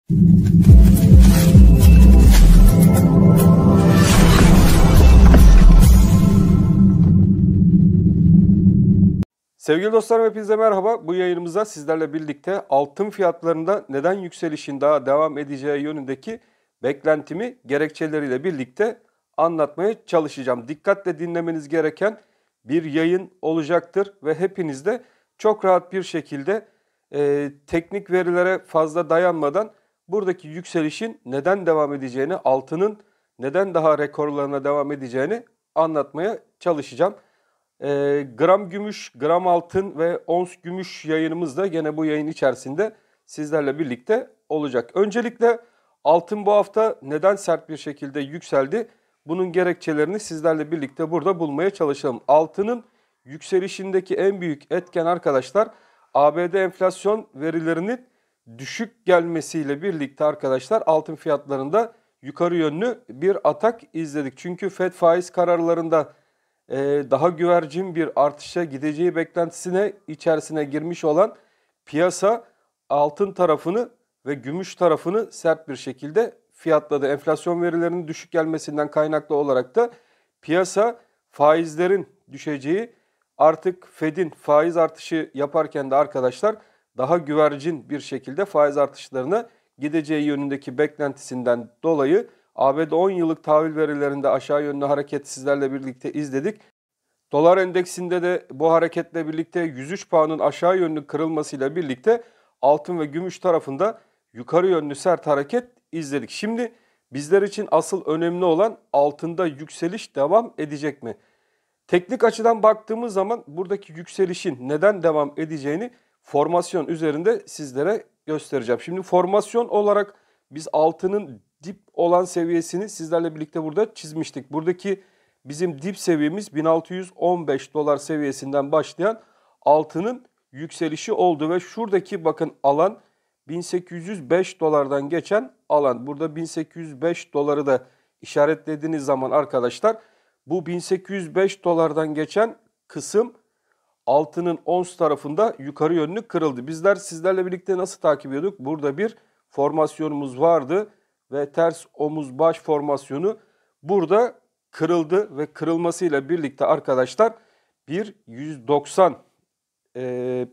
Sevgili dostlarım, hepinize merhaba. Bu yayınımızda sizlerle birlikte altın fiyatlarında neden yükselişin daha devam edeceği yönündeki beklentimi gerekçeleriyle birlikte anlatmaya çalışacağım. Dikkatle dinlemeniz gereken bir yayın olacaktır ve hepiniz de çok rahat bir şekilde teknik verilere fazla dayanmadan buradaki yükselişin neden devam edeceğini, altının neden daha rekorlarına devam edeceğini anlatmaya çalışacağım. Gram gümüş, gram altın ve ons gümüş yayınımız da gene bu yayın içerisinde sizlerle birlikte olacak. Öncelikle altın bu hafta neden sert bir şekilde yükseldi? Bunun gerekçelerini sizlerle birlikte burada bulmaya çalışalım. Altının yükselişindeki en büyük etken arkadaşlar ABD enflasyon verilerinin düşük gelmesiyle birlikte arkadaşlar altın fiyatlarında yukarı yönlü bir atak izledik. Çünkü FED faiz kararlarında daha güvercin bir artışa gideceği beklentisine içerisine girmiş olan piyasa altın tarafını ve gümüş tarafını sert bir şekilde fiyatladı. Enflasyon verilerinin düşük gelmesinden kaynaklı olarak da piyasa faizlerin düşeceği, artık Fed'in faiz artışı yaparken de arkadaşlar daha güvercin bir şekilde faiz artışlarına gideceği yönündeki beklentisinden dolayı ABD 10 yıllık tahvil verilerinde aşağı yönlü hareket sizlerle birlikte izledik. Dolar endeksinde de bu hareketle birlikte 103 puanın aşağı yönlü kırılmasıyla birlikte altın ve gümüş tarafında yukarı yönlü sert hareket izledik. Şimdi bizler için asıl önemli olan altında yükseliş devam edecek mi? Teknik açıdan baktığımız zaman buradaki yükselişin neden devam edeceğini formasyon üzerinde sizlere göstereceğim. Şimdi formasyon olarak biz altının dip olan seviyesini sizlerle birlikte burada çizmiştik. Buradaki bizim dip seviyemiz 1615 dolar seviyesinden başlayan altının yükselişi oldu ve şuradaki bakın alan 1805 dolardan geçen alan. Burada 1805 doları da işaretlediğiniz zaman arkadaşlar bu 1805 dolardan geçen kısım altının ons tarafında yukarı yönlü kırıldı. Bizler sizlerle birlikte nasıl takip ediyorduk? Burada bir formasyonumuz vardı ve ters omuz baş formasyonu burada kırıldı ve kırılmasıyla birlikte arkadaşlar bir 190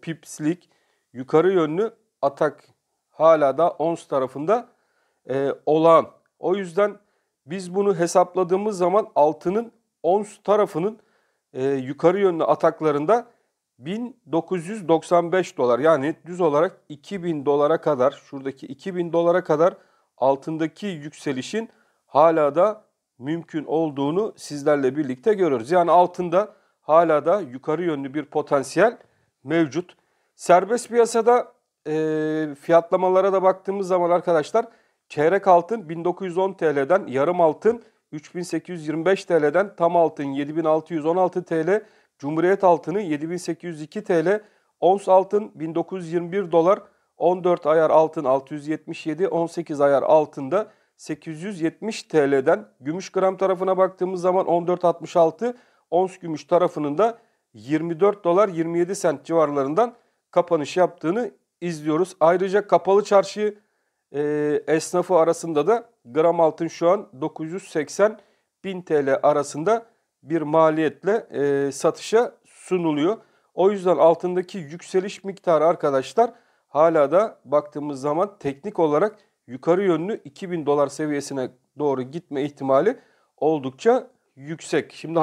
pipslik yukarı yönlü atak hala da ons tarafında olağan. O yüzden biz bunu hesapladığımız zaman altının ons tarafının yukarı yönlü ataklarında 1995 dolar yani düz olarak 2000 dolara kadar, şuradaki 2000 dolara kadar altındaki yükselişin hala da mümkün olduğunu sizlerle birlikte görüyoruz. Yani altında hala da yukarı yönlü bir potansiyel mevcut. Serbest piyasada fiyatlamalara da baktığımız zaman arkadaşlar çeyrek altın 1910 TL'den, yarım altın 3825 TL'den, tam altın 7616 TL, Cumhuriyet altını 7802 TL, ons altın 1921 dolar, 14 ayar altın 677, 18 ayar altında 870 TL'den, gümüş gram tarafına baktığımız zaman 14.66, ons gümüş tarafının da 24 dolar 27 sent civarlarından kapanış yaptığını izliyoruz. Ayrıca kapalı çarşı esnafı arasında da gram altın şu an 980 bin TL arasında bir maliyetle satışa sunuluyor. O yüzden altındaki yükseliş miktarı arkadaşlar hala da baktığımız zaman teknik olarak yukarı yönlü 2000 dolar seviyesine doğru gitme ihtimali oldukça yüksek. Şimdi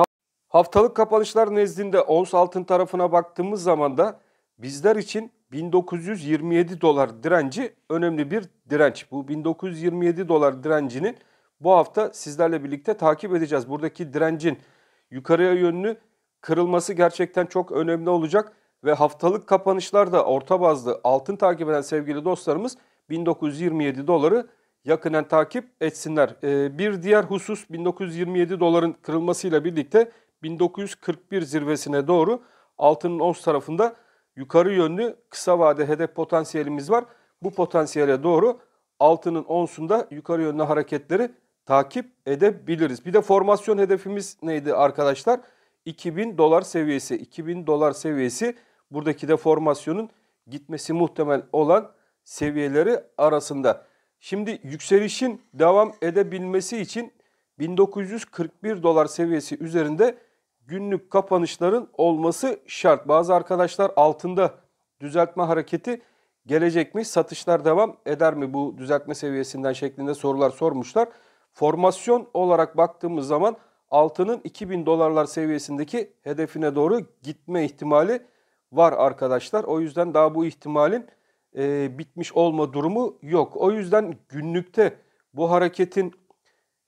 haftalık kapanışlar nezdinde ons altın tarafına baktığımız zaman da bizler için 1927 dolar direnci önemli bir direnç. Bu 1927 dolar direncinin bu hafta sizlerle birlikte takip edeceğiz. Buradaki direncin yukarıya yönlü kırılması gerçekten çok önemli olacak ve haftalık kapanışlarda orta bazlı altın takip eden sevgili dostlarımız 1927 doları yakinen takip etsinler. Bir diğer husus 1927 doların kırılmasıyla birlikte 1941 zirvesine doğru altının ons tarafında yukarı yönlü kısa vade hedef potansiyelimiz var. Bu potansiyele doğru altının onsunda yukarı yönlü hareketleri takip edebiliriz. Bir de formasyon hedefimiz neydi arkadaşlar? 2000 dolar seviyesi. 2000 dolar seviyesi buradaki de formasyonun gitmesi muhtemel olan seviyeleri arasında. Şimdi yükselişin devam edebilmesi için 1941 dolar seviyesi üzerinde günlük kapanışların olması şart. Bazı arkadaşlar altında düzeltme hareketi gelecek mi? Satışlar devam eder mi bu düzeltme seviyesinden şeklinde sorular sormuşlar. Formasyon olarak baktığımız zaman altının 2000 dolarlar seviyesindeki hedefine doğru gitme ihtimali var arkadaşlar. O yüzden daha bu ihtimalin bitmiş olma durumu yok. O yüzden günlükte bu hareketin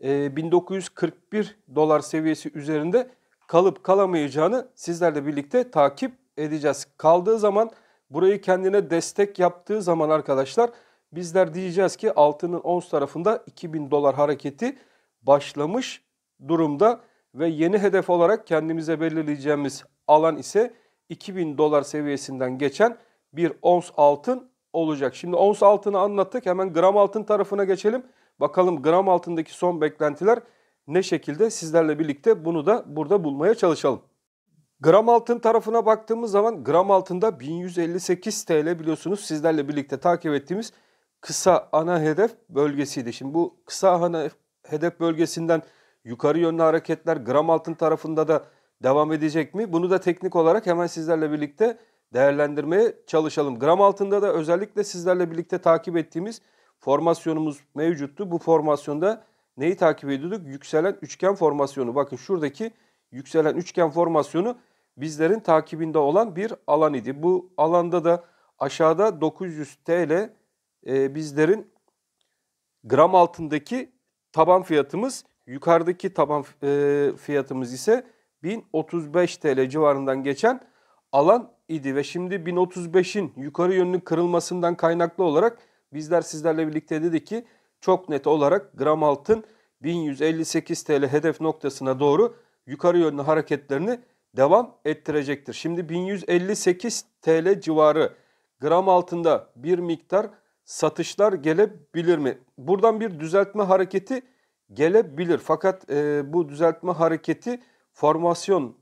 1941 dolar seviyesi üzerinde kalıp kalamayacağını sizlerle birlikte takip edeceğiz. Kaldığı zaman burayı kendine destek yaptığı zaman arkadaşlar bizler diyeceğiz ki altının ons tarafında 2000 dolar hareketi başlamış durumda ve yeni hedef olarak kendimize belirleyeceğimiz alan ise 2000 dolar seviyesinden geçen bir ons altın olacak. Şimdi ons altını anlattık. Hemen gram altın tarafına geçelim. Bakalım gram altındaki son beklentiler ne şekilde, sizlerle birlikte bunu da burada bulmaya çalışalım. Gram altın tarafına baktığımız zaman gram altında 1158 TL biliyorsunuz sizlerle birlikte takip ettiğimiz kısa ana hedef bölgesiydi. Şimdi bu kısa ana hedef bölgesinden yukarı yönlü hareketler gram altın tarafında da devam edecek mi? Bunu da teknik olarak hemen sizlerle birlikte değerlendirmeye çalışalım. Gram altında da özellikle sizlerle birlikte takip ettiğimiz formasyonumuz mevcuttu. Bu formasyonda neyi takip ediyorduk? Yükselen üçgen formasyonu. Bakın şuradaki yükselen üçgen formasyonu bizlerin takibinde olan bir alan idi. Bu alanda da aşağıda 900 TL bizlerin gram altındaki taban fiyatımız, yukarıdaki taban fiyatımız ise 1035 TL civarından geçen alan idi. Ve şimdi 1035'in yukarı yönlü kırılmasından kaynaklı olarak bizler sizlerle birlikte dedik ki çok net olarak gram altın 1158 TL hedef noktasına doğru yukarı yönlü hareketlerini devam ettirecektir. Şimdi 1158 TL civarı gram altında bir miktar satışlar gelebilir mi? Buradan bir düzeltme hareketi gelebilir. Fakat bu düzeltme hareketi formasyon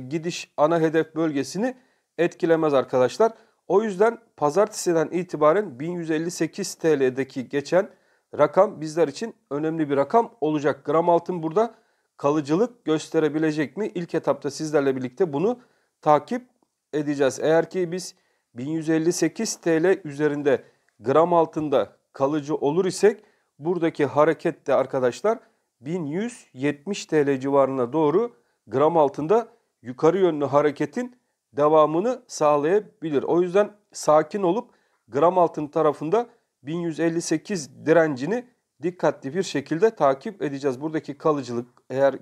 gidiş ana hedef bölgesini etkilemez arkadaşlar. O yüzden pazartesiden itibaren 1158 TL'deki geçen rakam bizler için önemli bir rakam olacak. Gram altın burada kalıcılık gösterebilecek mi? İlk etapta sizlerle birlikte bunu takip edeceğiz. Eğer ki biz 1158 TL üzerinde gram altında kalıcı olur isek buradaki hareket de arkadaşlar 1170 TL civarına doğru gram altında yukarı yönlü hareketin devamını sağlayabilir. O yüzden sakin olup gram altın tarafında 1158 direncini dikkatli bir şekilde takip edeceğiz. Buradaki kalıcılık eğer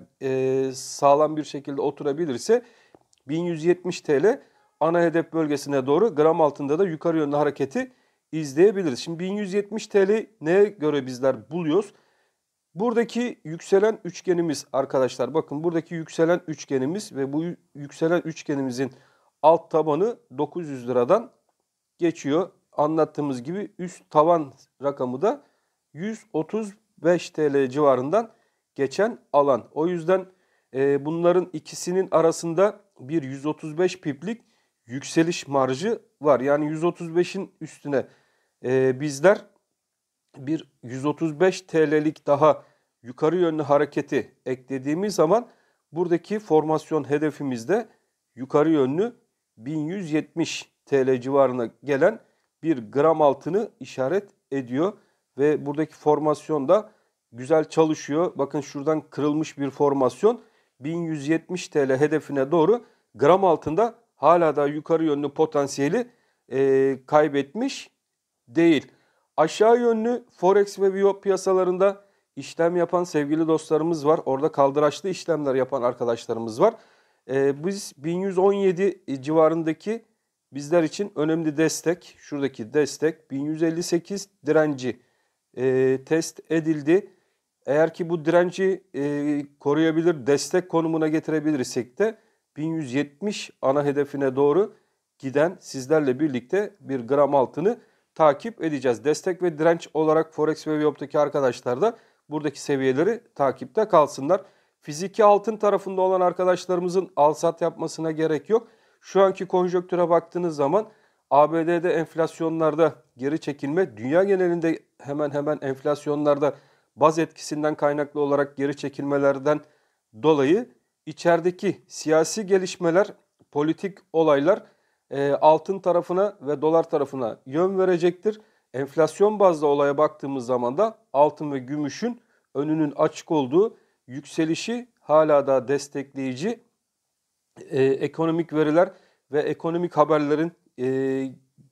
sağlam bir şekilde oturabilirse 1170 TL ana hedef bölgesine doğru gram altında da yukarı yönlü hareketi izleyebiliriz. Şimdi 1170 TL neye göre bizler buluyoruz? Buradaki yükselen üçgenimiz arkadaşlar, bakın buradaki yükselen üçgenimiz ve bu yükselen üçgenimizin alt tabanı 900 liradan geçiyor. Anlattığımız gibi üst tavan rakamı da 135 TL civarından geçen alan. O yüzden bunların ikisinin arasında bir 135 piplik yükseliş marjı var. Yani 135'in üstüne bizler bir 135 TL'lik daha yukarı yönlü hareketi eklediğimiz zaman buradaki formasyon hedefimizde yukarı yönlü 1170 TL civarına gelen bir gram altını işaret ediyor. Ve buradaki formasyon da güzel çalışıyor. Bakın şuradan kırılmış bir formasyon 1170 TL hedefine doğru gram altında hala da yukarı yönlü potansiyeli kaybetmiş değil. Aşağı yönlü Forex ve Viyop piyasalarında işlem yapan sevgili dostlarımız var. Orada kaldıraçlı işlemler yapan arkadaşlarımız var. Biz 1117 civarındaki bizler için önemli destek, şuradaki destek 1158 direnci test edildi. Eğer ki bu direnci koruyabilir, destek konumuna getirebilirsek de 1170 ana hedefine doğru giden sizlerle birlikte bir gram altını takip edeceğiz. Destek ve direnç olarak Forex ve Viyop'taki arkadaşlar da buradaki seviyeleri takipte kalsınlar. Fiziki altın tarafında olan arkadaşlarımızın al-sat yapmasına gerek yok. Şu anki konjonktüre baktığınız zaman ABD'de enflasyonlarda geri çekilme, dünya genelinde hemen hemen enflasyonlarda baz etkisinden kaynaklı olarak geri çekilmelerden dolayı içerideki siyasi gelişmeler, politik olaylar altın tarafına ve dolar tarafına yön verecektir. Enflasyon bazlı olaya baktığımız zaman da altın ve gümüşün önünün açık olduğu, yükselişi hala da destekleyici ekonomik veriler ve ekonomik haberlerin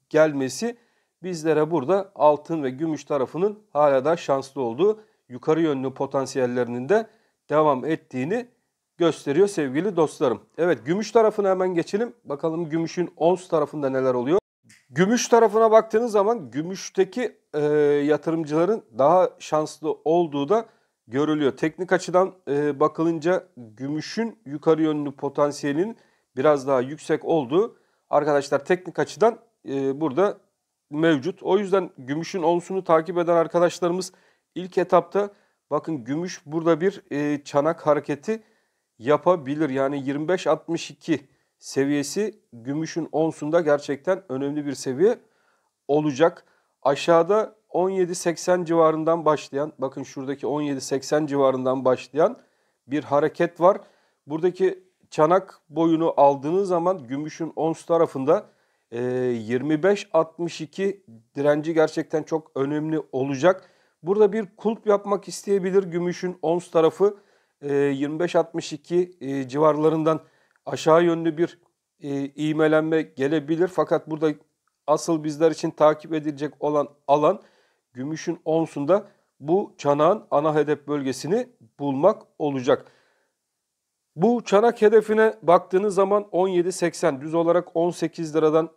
gelmesi bizlere burada altın ve gümüş tarafının hala da şanslı olduğu, yukarı yönlü potansiyellerinin de devam ettiğini gösteriyor sevgili dostlarım. Evet, gümüş tarafına hemen geçelim. Bakalım gümüşün ons tarafında neler oluyor. Gümüş tarafına baktığınız zaman gümüşteki yatırımcıların daha şanslı olduğu da görülüyor. Teknik açıdan bakılınca gümüşün yukarı yönlü potansiyelinin biraz daha yüksek olduğu arkadaşlar teknik açıdan burada mevcut. O yüzden gümüşün onsunu takip eden arkadaşlarımız ilk etapta bakın gümüş burada bir çanak hareketi yapabilir. Yani 25.62 seviyesi gümüşün onsunda gerçekten önemli bir seviye olacak. Aşağıda 17.80 civarından başlayan, bakın şuradaki 17.80 civarından başlayan bir hareket var. Buradaki çanak boyunu aldığınız zaman gümüşün ons tarafında 25.62 direnci gerçekten çok önemli olacak. Burada bir kulp yapmak isteyebilir gümüşün ons tarafı. 25.62 civarlarından aşağı yönlü bir ivmelenme gelebilir. Fakat burada asıl bizler için takip edilecek olan alan gümüşün onsunda bu çanağın ana hedef bölgesini bulmak olacak. Bu çanak hedefine baktığınız zaman 17.80 düz olarak 18 liradan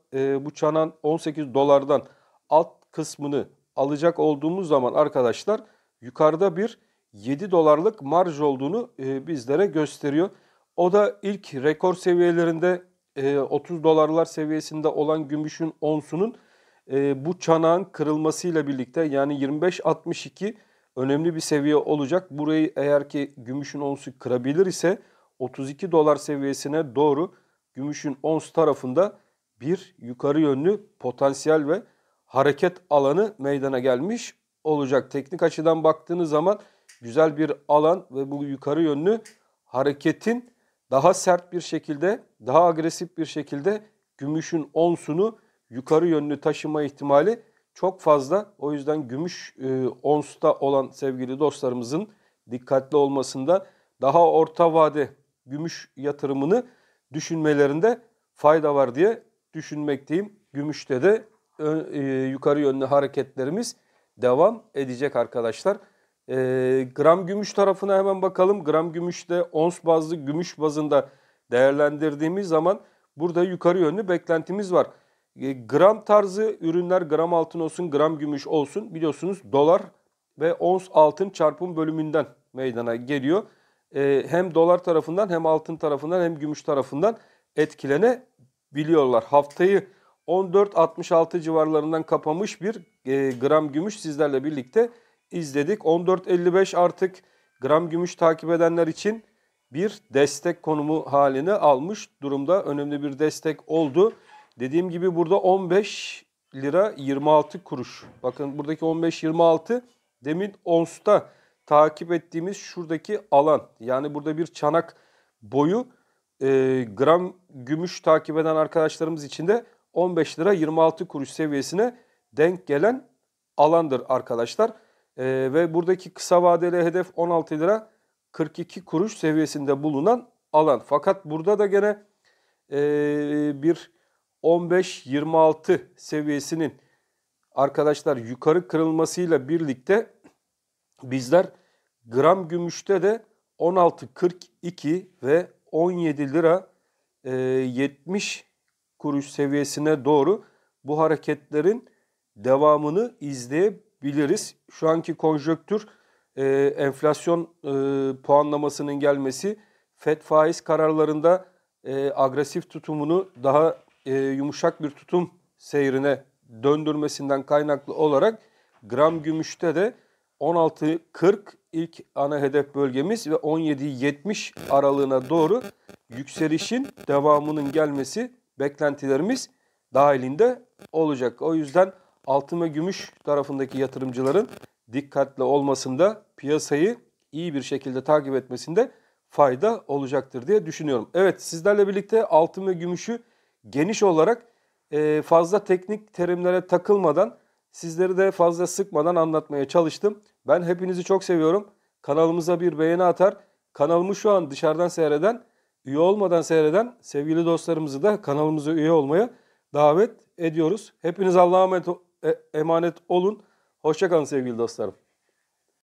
bu çanağın 18 dolardan alt kısmını alacak olduğumuz zaman arkadaşlar yukarıda bir 7 dolarlık marj olduğunu bizlere gösteriyor. O da ilk rekor seviyelerinde 30 dolarlar seviyesinde olan gümüşün onsunun bu çanağın kırılmasıyla birlikte yani 25.62 önemli bir seviye olacak. Burayı eğer ki gümüşün onsu kırabilir ise 32 dolar seviyesine doğru gümüşün ons tarafında bir yukarı yönlü potansiyel ve hareket alanı meydana gelmiş olacak. Teknik açıdan baktığınız zaman güzel bir alan ve bu yukarı yönlü hareketin daha sert bir şekilde, daha agresif bir şekilde gümüşün onsunu yukarı yönlü taşıma ihtimali çok fazla. O yüzden gümüş onsta olan sevgili dostlarımızın dikkatli olmasında, daha orta vade gümüş yatırımını düşünmelerinde fayda var diye düşünmekteyim. Gümüşte de yukarı yönlü hareketlerimiz devam edecek arkadaşlar. Gram gümüş tarafına hemen bakalım. Gram gümüşte ons bazlı gümüş bazında değerlendirdiğimiz zaman burada yukarı yönlü beklentimiz var. Gram tarzı ürünler, gram altın olsun, gram gümüş olsun, biliyorsunuz dolar ve ons altın çarpım bölümünden meydana geliyor. Hem dolar tarafından hem altın tarafından hem gümüş tarafından etkilenebiliyorlar. Haftayı 14.66 civarlarından kapamış bir gram gümüş sizlerle birlikte izledik. 14.55 artık gram gümüş takip edenler için bir destek konumu halini almış durumda. Önemli bir destek oldu. Dediğim gibi burada 15 lira 26 kuruş. Bakın buradaki 15.26 demin onsta takip ettiğimiz şuradaki alan. Yani burada bir çanak boyu gram gümüş takip eden arkadaşlarımız için de 15 lira 26 kuruş seviyesine denk gelen alandır arkadaşlar. Ve buradaki kısa vadeli hedef 16 lira 42 kuruş seviyesinde bulunan alan. Fakat burada da gene bir 15-26 seviyesinin arkadaşlar yukarı kırılmasıyla birlikte bizler gram gümüşte de 16.42 ve 17 lira 70 kuruş seviyesine doğru bu hareketlerin devamını izleyebiliriz. Şu anki konjonktür enflasyon puanlamasının gelmesi, FED faiz kararlarında agresif tutumunu daha yumuşak bir tutum seyrine döndürmesinden kaynaklı olarak gram gümüşte de 16.40 ilk ana hedef bölgemiz ve 17.70 aralığına doğru yükselişin devamının gelmesi beklentilerimiz dahilinde olacak. O yüzden altın ve gümüş tarafındaki yatırımcıların dikkatli olmasında, piyasayı iyi bir şekilde takip etmesinde fayda olacaktır diye düşünüyorum. Evet, sizlerle birlikte altın ve gümüşü geniş olarak fazla teknik terimlere takılmadan, sizleri de fazla sıkmadan anlatmaya çalıştım. Ben hepinizi çok seviyorum. Kanalımıza bir beğeni atar. Kanalımı şu an dışarıdan seyreden, üye olmadan seyreden sevgili dostlarımızı da kanalımıza üye olmaya davet ediyoruz. Hepiniz Allah'a emanet olun. Hoşça kalın sevgili dostlarım.